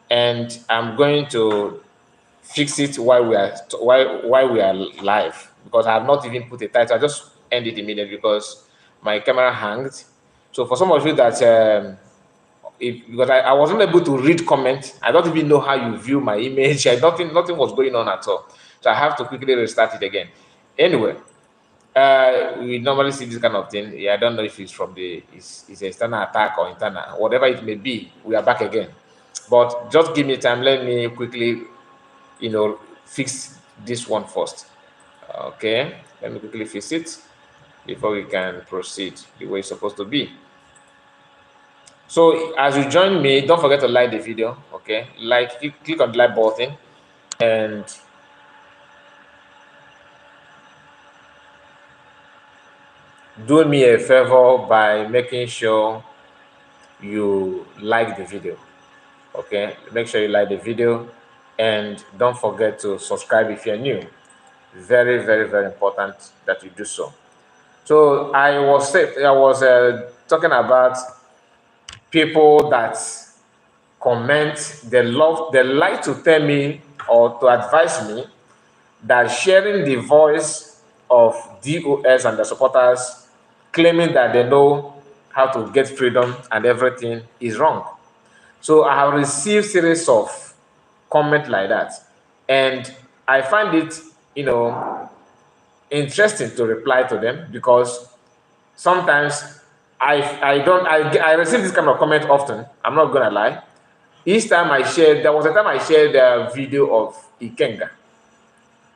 and I'm going to fix it while we are live, because I have not even put a title. I just end it immediately because my camera hanged. So for some of you that because I wasn't able to read comment, I don't even know how you view my image. Nothing was going on at all. So I have to quickly restart it again. Anyway, we normally see this kind of thing. Yeah, I don't know if it's from it's external attack or internal, whatever it may be. We are back again. But just give me time. Let me quickly, fix this one first. Okay, let me quickly fix it before we can proceed the way it's supposed to be. So as you join me, don't forget to like the video. Okay, click on the like button, and do me a favor by making sure you like the video. Okay, make sure you like the video, and don't forget to subscribe if you're new. Very, very, very important that you do so. So I was talking about people that comment. They like to tell me or to advise me that sharing the voice of DOS and the supporters, claiming that they know how to get freedom and everything, is wrong. So I have received series of comments like that, and I find it, interesting to reply to them, because sometimes I receive this kind of comment often. I'm not gonna lie. Each time there was a time I shared a video of Ikenga,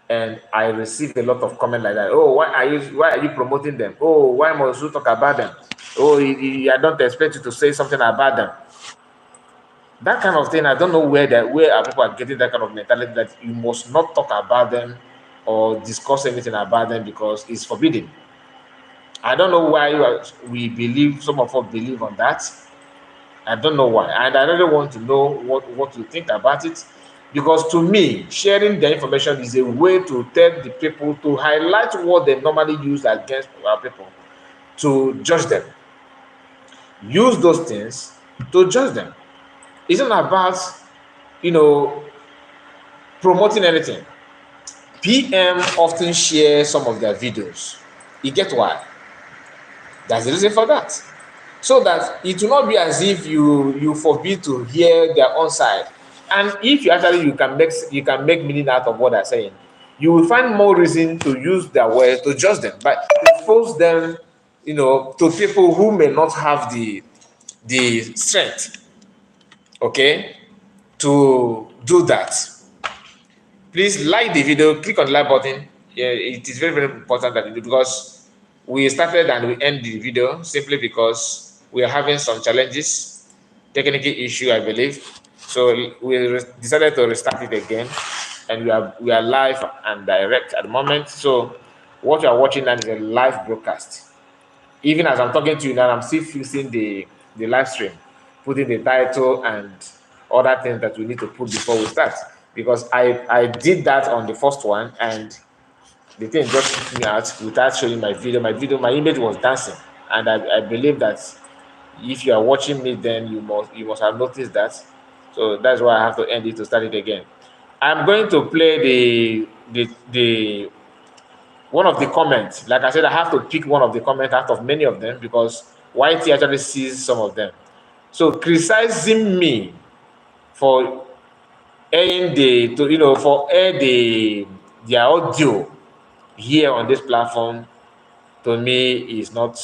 and I received a lot of comment like that. Oh, why are you promoting them? Oh, why must you talk about them? Oh, I don't expect you to say something about them. That kind of thing, I don't know where people are getting that kind of mentality that you must not talk about them or discuss anything about them because it's forbidden. I don't know why some of us believe on that. I don't know why. And I really want to know what you think about it. Because to me, sharing the information is a way to tell the people, to highlight what they normally use against our people, to judge them. Use those things to judge them. It's not about, you know, promoting anything. PM often share some of their videos. You get why? That's the reason for that. So that it will not be as if you forbid to hear their own side. And if you can make meaning out of what they're saying, you will find more reason to use their words to judge them, but expose them, to people who may not have the strength, okay, to do that. Please like the video, click on the like button. Yeah, it is very, very important that you do, because we started and we end the video simply because we are having some challenges, technical issue, I believe. So we decided to restart it again, and we are live and direct at the moment. So what you are watching now is a live broadcast. Even as I'm talking to you now, I'm still fixing the live stream, putting the title and other things that we need to put before we start. Because I did that on the first one, and the thing just kicked me out without showing my video. My image was dancing, and I believe that if you are watching me, then you must have noticed that. So that's why I have to end it to start it again. I'm going to play the one of the comments. Like I said, I have to pick one of the comments out of many of them, because YT actually sees some of them. So criticizing me for airing their audio here on this platform, to me, is not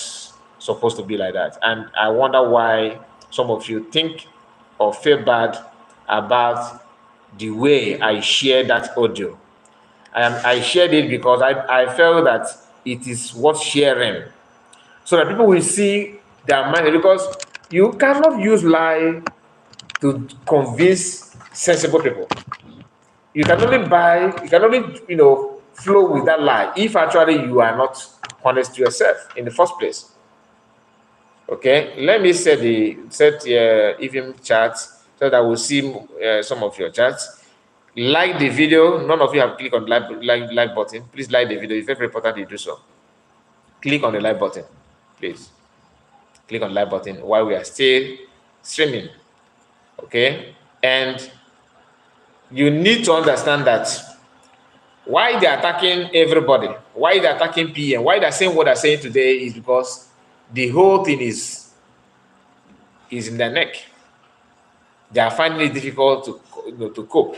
supposed to be like that. And I wonder why some of you think or feel bad about the way I share that audio. I shared it because I felt that it is worth sharing, so that people will see their mind, because you cannot use lie to convince sensible people. You can only flow with that lie if actually you are not honest to yourself in the first place. Okay, let me set even chat so that we'll see some of your chats. Like the video. None of you have clicked on like button. Please like the video. It's very, very important you do so. Click on the like button, please. Click on the like button while we are still streaming. Okay, and you need to understand that why they're attacking everybody, why they're attacking PM, why they're saying what they're saying today is because the whole thing is in their neck. They are finding it difficult to, to cope.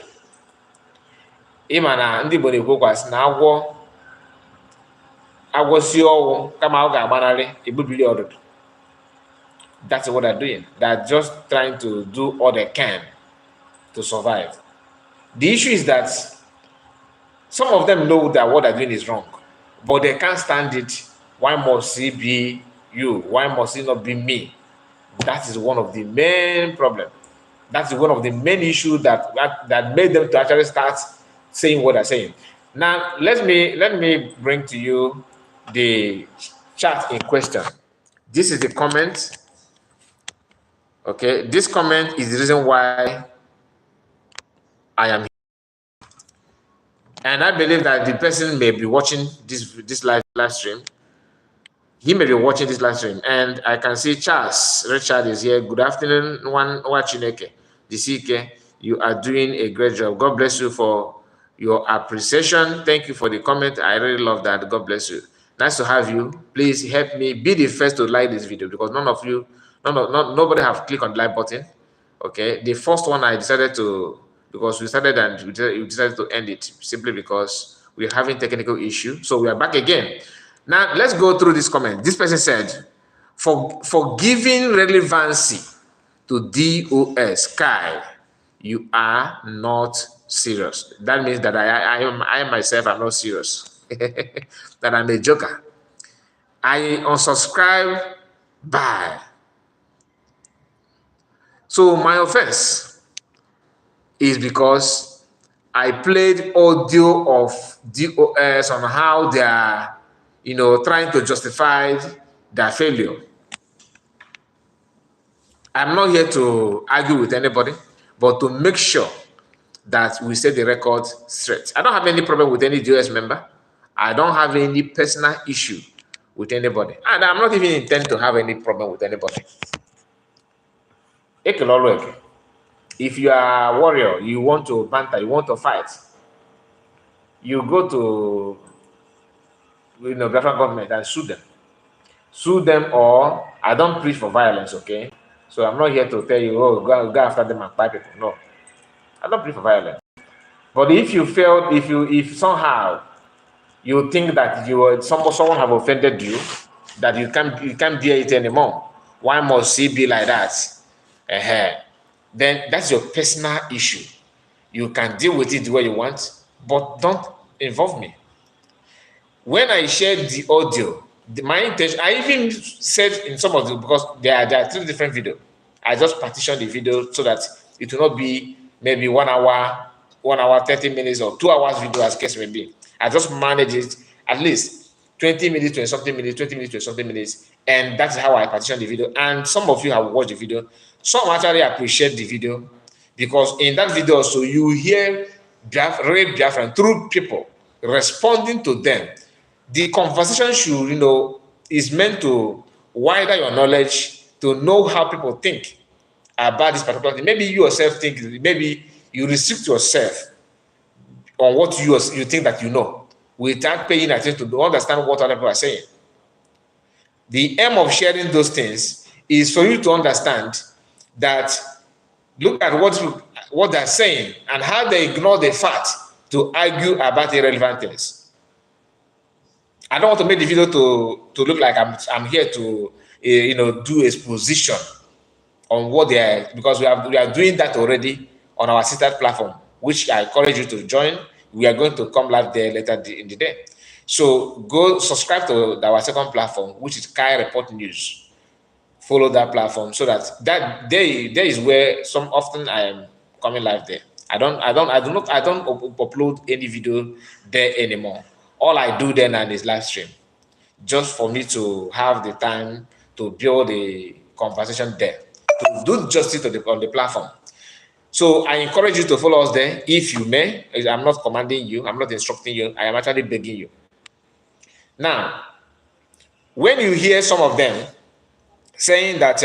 Ịma na ndị Igbo na-ekwukwasị na agwọsi ọnwụ kama ọ ga-agbanarị egbubiri ọdụdụ. That's what they're doing. They're just trying to do all they can to survive. The issue is that some of them know that what they're doing is wrong, but they can't stand it. Why must it be you? Why must it not be me? That is one of the main problems. That's one of the main issues that made them to actually start saying what they're saying. Now, let me bring to you the chat in question. This is the comment. Okay, this comment is the reason why I am here. And I believe that the person may be watching this live stream. He may be watching this live stream. And I can see Charles Richard is here. Good afternoon, Wachineke. Disike, you are doing a great job. God bless you for your appreciation. Thank you for the comment. I really love that. God bless you. Nice to have you. Please help me be the first to like this video because nobody have clicked on the like button. Okay, the first one I decided to, because we started and we decided to end it simply because we're having technical issue. So we are back again. Now let's go through this comment. This person said, for giving relevancy to DOS, Kai, you are not serious. That means that I myself am not serious. That I'm a joker. I unsubscribe. Bye. So my offense is because I played audio of DOS on how they are, trying to justify their failure. I'm not here to argue with anybody, but to make sure that we set the record straight. I don't have any problem with any DOS member. I don't have any personal issue with anybody. And I'm not even intend to have any problem with anybody. If you are a warrior, you want to banter, you want to fight, you go to Biafran government and sue them. Sue them, or I don't preach for violence, okay? So I'm not here to tell you, oh, go after them and fight people. No. I don't preach for violence. But if you failed, if somehow you think that someone have offended you, that you can't bear it anymore, why must it be like that? Then that's your personal issue. You can deal with it the way you want, but don't involve me. When I shared the audio, my intention, I even said in some of the, because there are 3 different videos. I just partitioned the video so that it will not be maybe 1 hour, 30 minutes, or 2 hours video as case may be. I just manage it at least 20 minutes, 20 something minutes, 20 minutes, 20 something minutes, and that's how I partition the video. And some of you have watched the video. Some actually appreciate the video because in that video also you hear real Biafran through people responding to them. The conversation should, is meant to widen your knowledge, to know how people think about this particular thing. Maybe you yourself think, maybe you restrict yourself on what you think that you know, without paying attention to understand what other people are saying. The aim of sharing those things is for you to understand that, look at what they're saying and how they ignore the fact to argue about irrelevant things. I don't want to make the video to look like I'm here to do exposition on what they are, because we are doing that already on our sister platform, which I encourage you to join. We are going to come live there later in the day. So go subscribe to our second platform, which is Kai Report News. Follow that platform so that there is where often I am coming live there. I don't upload any video there anymore. All I do then is live stream, just for me to have the time to build a conversation there, to do justice on the platform. So I encourage you to follow us there if you may. I'm not commanding you. I'm not instructing you. I am actually begging you. Now, when you hear some of them saying that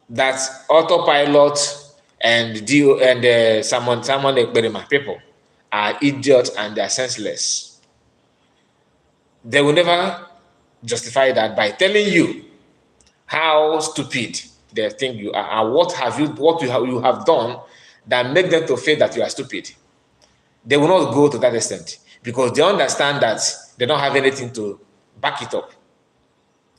that autopilot and Dio and Simon Ekberima people are idiots and they are senseless. They will never justify that by telling you how stupid they think you are and what you have done that make them to feel that you are stupid. They will not go to that extent because they understand that they don't have anything to back it up.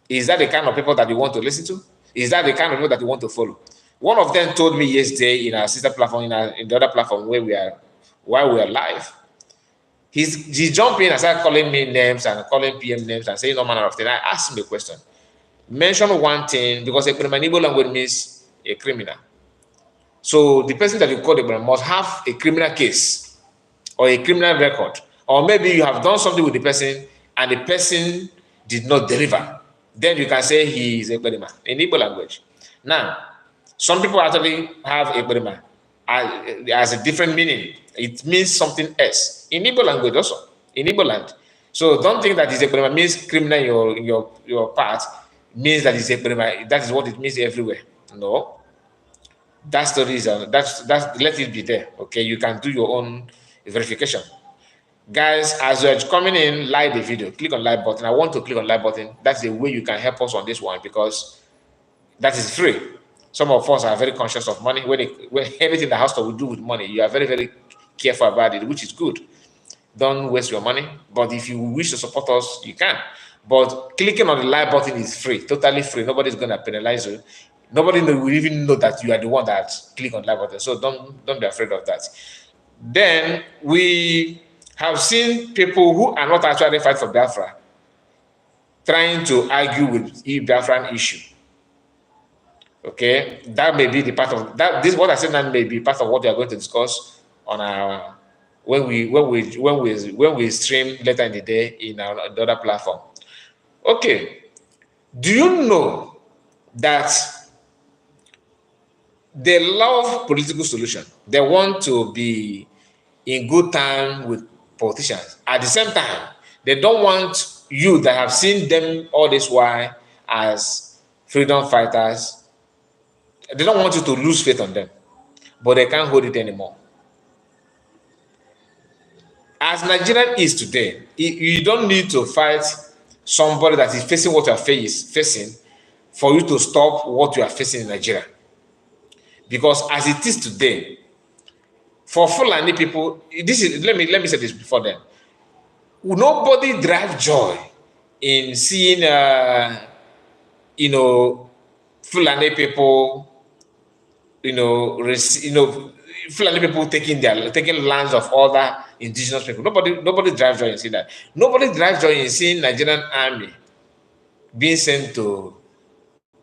Is that the kind of people that you want to listen to? Is that the kind of people that you want to follow? One of them told me yesterday in our sister platform, in the other platform while we are live, he jumped in and started calling me names and calling PM names and saying no manner of things. I asked him a question. Mention one thing, because a criminal language means a criminal. So the person that you call the criminal must have a criminal case or a criminal record. Or maybe you have done something with the person and the person did not deliver. Then you can say he is a criminal in Igbo language. Now, some people actually have a criminal as a different meaning. It means something else in Igbo language also, in Igbo land. So don't think that it's a criminal means criminal in your part means that it's a criminal. That is what it means everywhere. No, that's the reason. That's let it be there. Okay, you can do your own verification. Guys, as you're coming in, like the video, click on like button. I want to click on like button. That's the way you can help us on this one because that is free. Some of us are very conscious of money. When anything that has to do with money, you are very, very careful about it, which is good. Don't waste your money. But if you wish to support us, you can. But clicking on the like button is free, totally free. Nobody's gonna penalize you. Nobody will even know that you are the one that click on the like button. So don't be afraid of that. Then we have seen people who are not actually fighting for Biafra trying to argue with the Biafran issue. Okay, that may be the part of that. This what I said now may be part of what we are going to discuss on our when we stream later in the day in our the other platform. Okay, do you know that they love political solution? They want to be in good time with politicians. At the same time, they don't want you that have seen them all this while as freedom fighters. They don't want you to lose faith on them, but they can't hold it anymore. As Nigeria is today, you don't need to fight somebody that is facing what you are facing for you to stop what you are facing in Nigeria. Because as it is today, for Fulani people, this is let me say this before then. Nobody drives joy in seeing Fulani people, Fulani people taking lands of other indigenous people. Nobody drives joy in seeing that. Nobody drives joy in seeing Nigerian army being sent to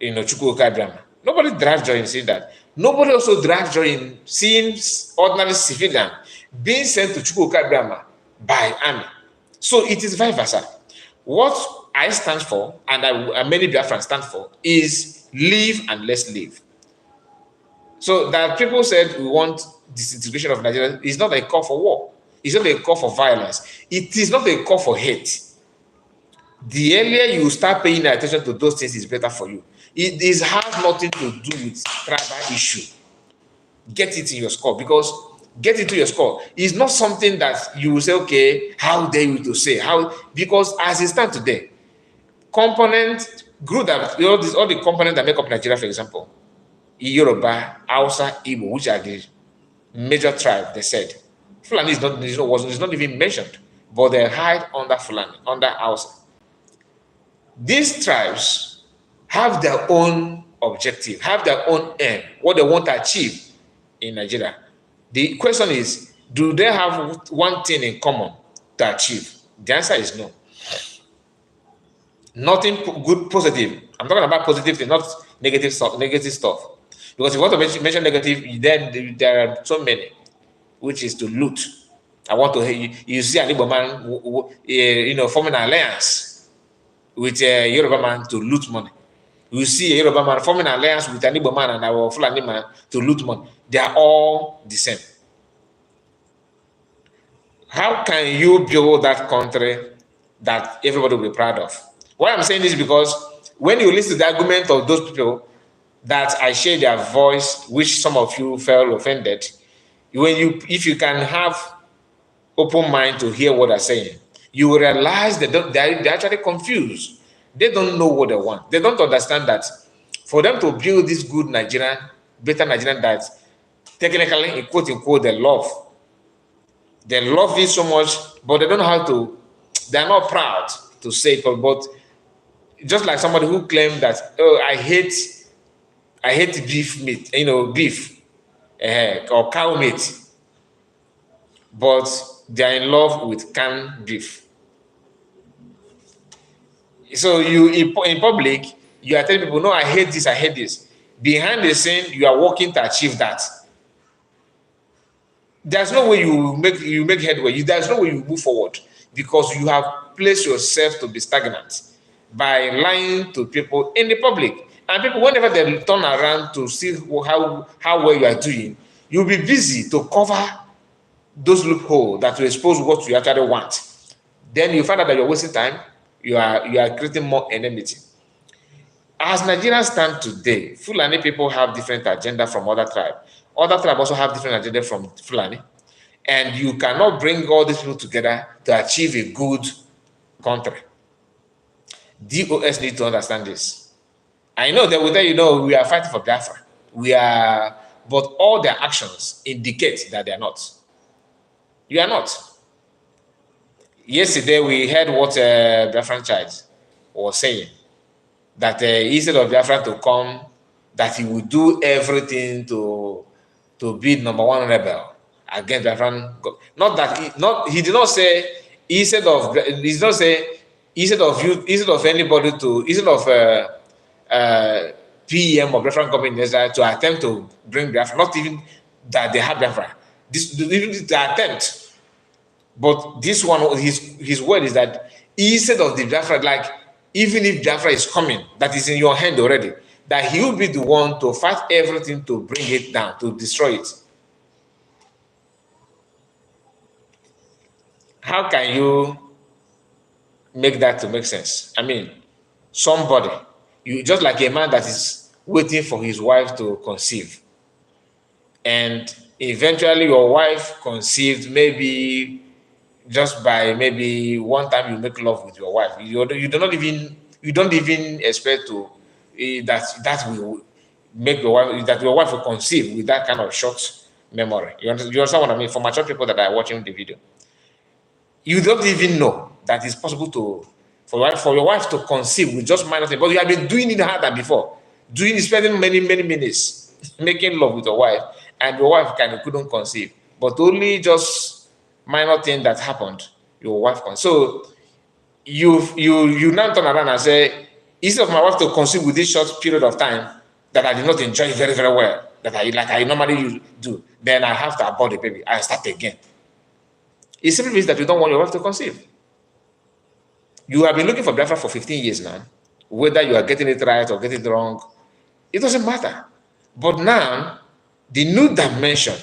Chukwuka Brahma. Nobody drives joy in seeing that. Nobody also drives joy in seeing ordinary civilian being sent to Chukwuka Brahma by army. So it is vice versa. What I stand for, and many Biafrans stand for, is live and let's live. So that people said we want disintegration of Nigeria is not a call for war. It's not a call for violence. It is not a call for hate. The earlier you start paying attention to those things, is better for you. It has nothing to do with tribal issue. Get it in your score, because get into your score is not something that you will say, okay, how dare you to say because as it stands today, component group that all the components that make up Nigeria, for example, Yoruba, Hausa, Igbo, which are the major tribes, they said Fulani is not even mentioned, but they hide under Fulani, under Hausa. These tribes have their own objective, have their own aim, what they want to achieve in Nigeria. The question is, do they have one thing in common to achieve? The answer is no. Nothing good, positive. I'm talking about positive things, not negative stuff. Because if you want to mention negative, then there are so many, which is to loot. I want to hear you see an Igbo man, forming an alliance with a Yoruba man to loot money. You see a Yoruba man forming an alliance with an Igbo man and our Fulani man to loot money. They are all the same. How can you build that country everybody will be proud of. Why I'm saying this is because when you listen to the argument of those people, that I share their voice, which some of you felt offended. If you can have open mind to hear what they're saying, you will realize that they're actually confused. They don't know what they want. They don't understand that for them to build this good Nigerian, better Nigerian, that technically, in quote unquote, they love. They love it so much, but they don't know how to, they're not proud to say it. But just like somebody who claimed that, oh, I hate beef meat, beef or cow meat, but they're in love with canned beef. So you in public, you are telling people, no, I hate this, I hate this. Behind the scene, you are working to achieve that. There's no way you make headway. There's no way you move forward because you have placed yourself to be stagnant by lying to people in the public. And people, whenever they turn around to see how well you are doing, you'll be busy to cover those loopholes that will expose what you actually want. Then you find out that you're wasting time. You are creating more enmity. As Nigerians stand today, Fulani people have different agenda from other tribes. Other tribes also have different agenda from Fulani. And you cannot bring all these people together to achieve a good country. DOS need to understand this. I know they will tell you, no, we are fighting for Biafra. But all their actions indicate that they are not. You are not. Yesterday, we heard what Biafran child was saying, that instead of Biafra to come, that he would do everything to be number one rebel against Biafran. Not that he did not say instead of anybody to instead of PM or Biafran government in Israel to attempt to bring Biafra. Not even that they have Biafra. Even the attempt. But this one, his word is that instead of the Biafra, like even if Biafra is coming, that is in your hand already, that he will be the one to fight everything to bring it down, to destroy it. How can you make that to make sense? I mean, somebody, you just like a man that is waiting for his wife to conceive, and eventually your wife conceived, maybe just by maybe one time you make love with your wife, you don't even expect to that will make your wife will conceive with that kind of short memory. You understand what I mean? For mature people that are watching the video, you don't even know that it's possible for your wife to conceive with just minor things, but you have been doing it harder before, spending many minutes making love with your wife, and your wife couldn't conceive, but only just minor thing that happened, your wife can. So you now turn around and say, instead of my wife to conceive with this short period of time that I did not enjoy very, very well, that I normally do, then I have to abort the baby. I start again. It simply means that you don't want your wife to conceive. You have been looking for Biafra for 15 years now. Whether you are getting it right or getting it wrong, it doesn't matter. But now, the new dimension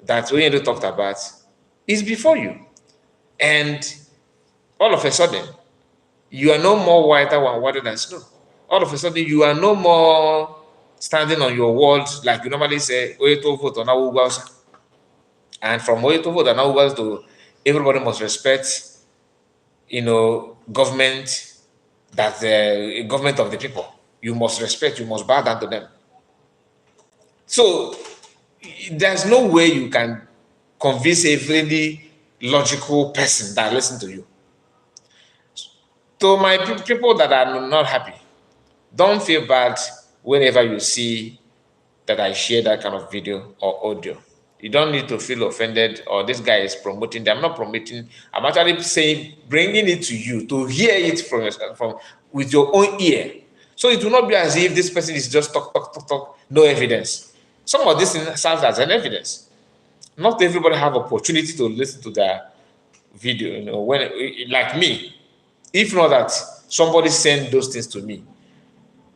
that we talked about is before you. And all of a sudden, you are no more whiter than snow. All of a sudden, you are no more standing on your words like you normally say, and from Oyeto to everybody must respect, government, that the government of the people. You must respect, you must bow down to them. So there's no way you can convince a really logical person that listen to you. To my people that are not happy, don't feel bad whenever you see that I share that kind of video or audio. You don't need to feel offended or this guy is promoting them. I'm not promoting. I'm actually saying, bringing it to you to hear it from yourself, with your own ear. So it will not be as if this person is just talk, no evidence. Some of this serves as an evidence. Not everybody have opportunity to listen to their video. When like me, if not that somebody send those things to me,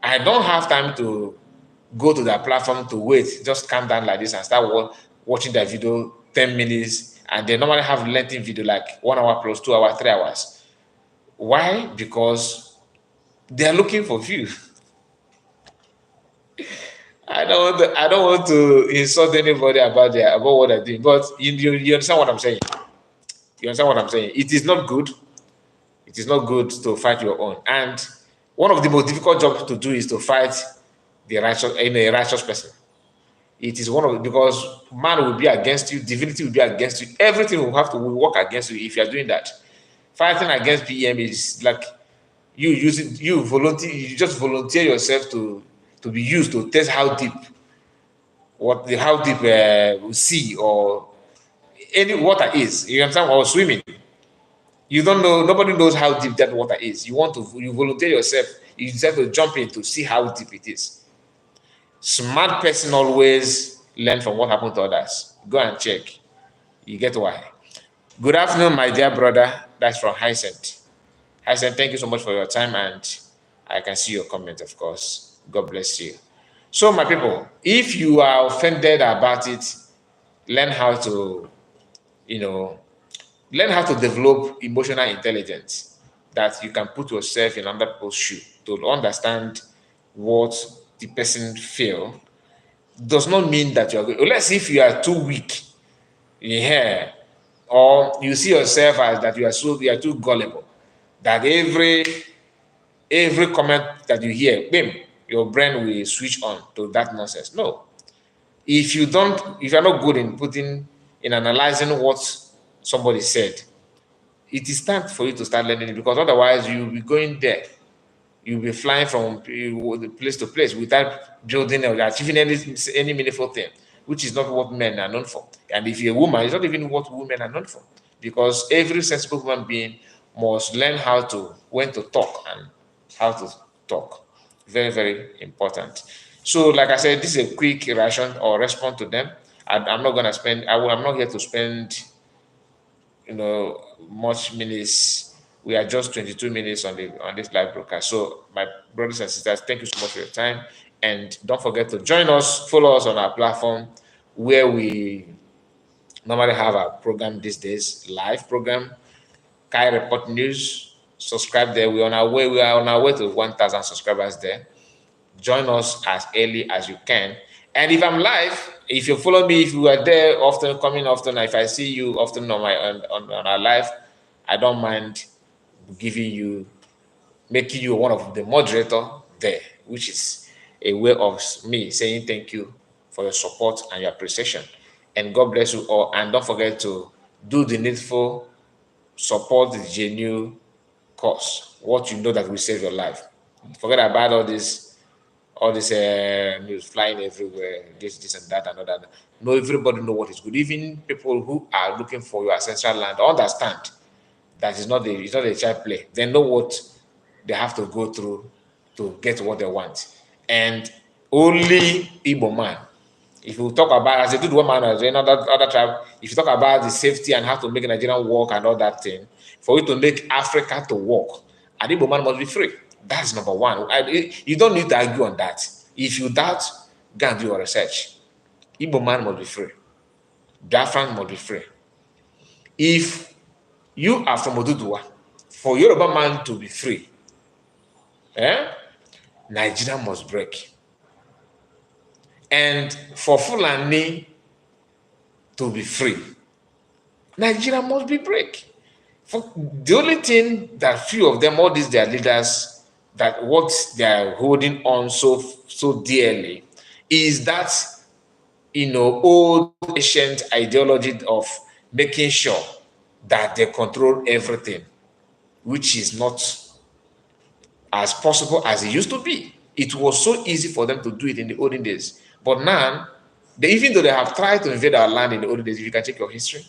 I don't have time to go to their platform to wait, just calm down like this and start watching their video 10 minutes. And they normally have lengthy video like 1 hour plus 2 hours, 3 hours. Why? Because they are looking for views. I don't want to insult anybody about what I do, but you understand what I'm saying. You understand what I'm saying? It is not good. It is not good to fight your own. And one of the most difficult jobs to do is to fight the righteous in a righteous person. It is one of because man will be against you, divinity will be against you, everything will work against you if you are doing that. Fighting against PM is like you just volunteer yourself to be used to test how deep how deep sea or any water is. You understand? Or swimming. You don't know, nobody knows how deep that water is. You volunteer yourself, you decide to jump in to see how deep it is. Smart person always learn from what happened to others. Go and check. You get why. Good afternoon, my dear brother. That's from Hyacinth. Hyacinth, thank you so much for your time, and I can see your comment, of course. God bless you. So, my people, if you are offended about it, learn how to, you know, learn how to develop emotional intelligence that you can put yourself in another people's shoe to understand what the person feel. Does not mean that you're good. Unless if you are too weak, yeah, or you see yourself as that you are too gullible, that every comment that you hear, bim, your brain will switch on to that nonsense. No. If you're not good in analyzing what somebody said, it is time for you to start learning it, because otherwise you'll be going there. You'll be flying from place to place without building or achieving any meaningful thing, which is not what men are known for. And if you're a woman, it's not even what women are known for. Because every sensible human being must learn when to talk and how to talk. Very, very important. So, like I said, this is a quick reaction or response to them. I'm not gonna I'm not here to spend much minutes. We are just 22 minutes on this live broadcast. So my brothers and sisters, thank you so much for your time. And don't forget to join us, follow us on our platform where we normally have our program these days, live program, Kai Report News. Subscribe there. We are on our way to 1,000 subscribers there. Join us as early as you can. And if I'm live, if you follow me, if you are there often, coming often, if I see you often on our live, I don't mind making you one of the moderator there, which is a way of me saying thank you for your support and your appreciation. And God bless you all. And don't forget to do the needful, support the genuine cause, what you know that will save your life. Forget about all this news flying everywhere, this and that and all that. No, everybody know what is good. Even people who are looking for your ancestral land understand that it's not a child play. They know what they have to go through to get what they want. And only Igbo man, if you talk about, as a good woman, as another other tribe, if you talk about the safety and how to make Nigerian work and all that thing, for you to make Africa to work, an Igbo man must be free. That's number one. You don't need to argue on that. If you doubt, go and do your research. Igbo man must be free. Biafran must be free. If you are from Oduduwa, for Yoruba man to be free, Nigeria must break. And for Fulani to be free, Nigeria must be break. The only thing that few of them, all these their leaders, that what they are holding on so dearly is that old ancient ideology of making sure that they control everything, which is not as possible as it used to be. It was so easy for them to do it in the olden days. But now, even though they have tried to invade our land in the olden days, if you can check your history,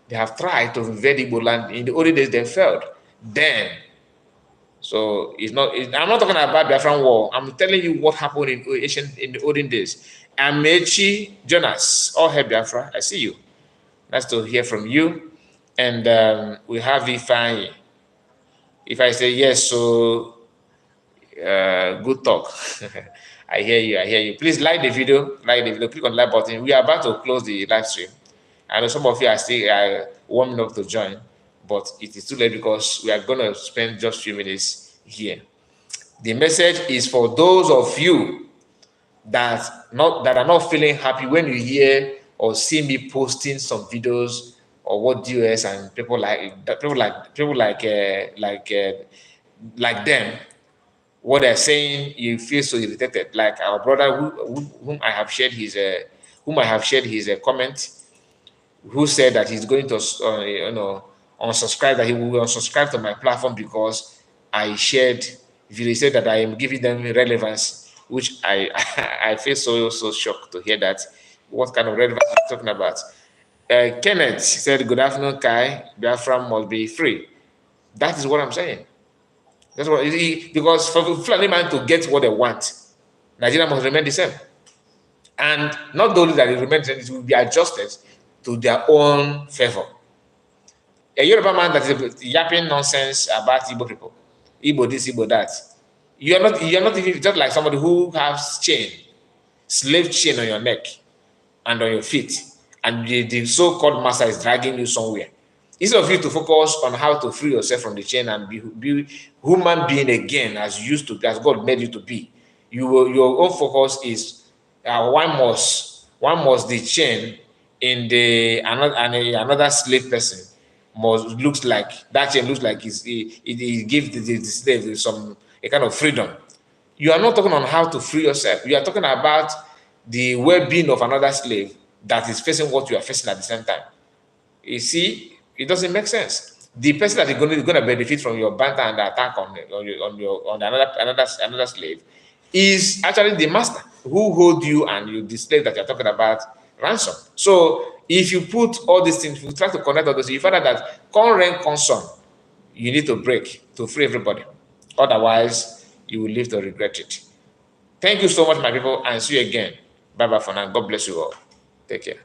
they have tried to invade Igbo land. In the olden days, they failed. Then, so I'm not talking about Biafran war. I'm telling you what happened in the olden days. Amechi Jonas, all hail Biafra. I see you. Nice to hear from you. And we have Ifeanyi. If I say yes, so good talk. I hear you. I hear you. Please like the video. Like the video. Click on the like button. We are about to close the live stream. I know some of you are still warming up to join, but it is too late because we are going to spend just a few minutes here. The message is for those of you that are not feeling happy when you hear or see me posting some videos or what DOS and people like them, what they're saying, you feel so irritated. Like our brother whom I have shared his comment, who said that he's going to unsubscribe, that he will unsubscribe to my platform because I shared video. He said that I am giving them relevance, which I I feel so shocked to hear that. What kind of relevance are you talking about? Kenneth said, "Good afternoon, Kai. Biafra must be free." That is what I'm saying. That's what because for Fulani man to get what they want, Nigeria must remain the same. And not only that it remains, it will be adjusted to their own favor. A Yoruba man that is yapping nonsense about Igbo people, Igbo this, Igbo that. You're not even just like somebody who has slave chain on your neck and on your feet, and the so-called master is dragging you somewhere. Instead of you to focus on how to free yourself from the chain and be human being again as God made you to be, your own focus is one must the chain in the another slave person looks like that chain looks like it gives the slave some a kind of freedom. You are not talking on how to free yourself. You are talking about the well-being of another slave that is facing what you are facing at the same time. You see, it doesn't make sense. The person that is going to benefit from your banter and attack on another slave is actually the master who hold you and the slave that you're talking about ransom. So if you put all these things, if you try to connect all those, you find out that current concern you need to break to free everybody. Otherwise, you will live to regret it. Thank you so much, my people, and see you again. Bye bye for now. God bless you all. Take care.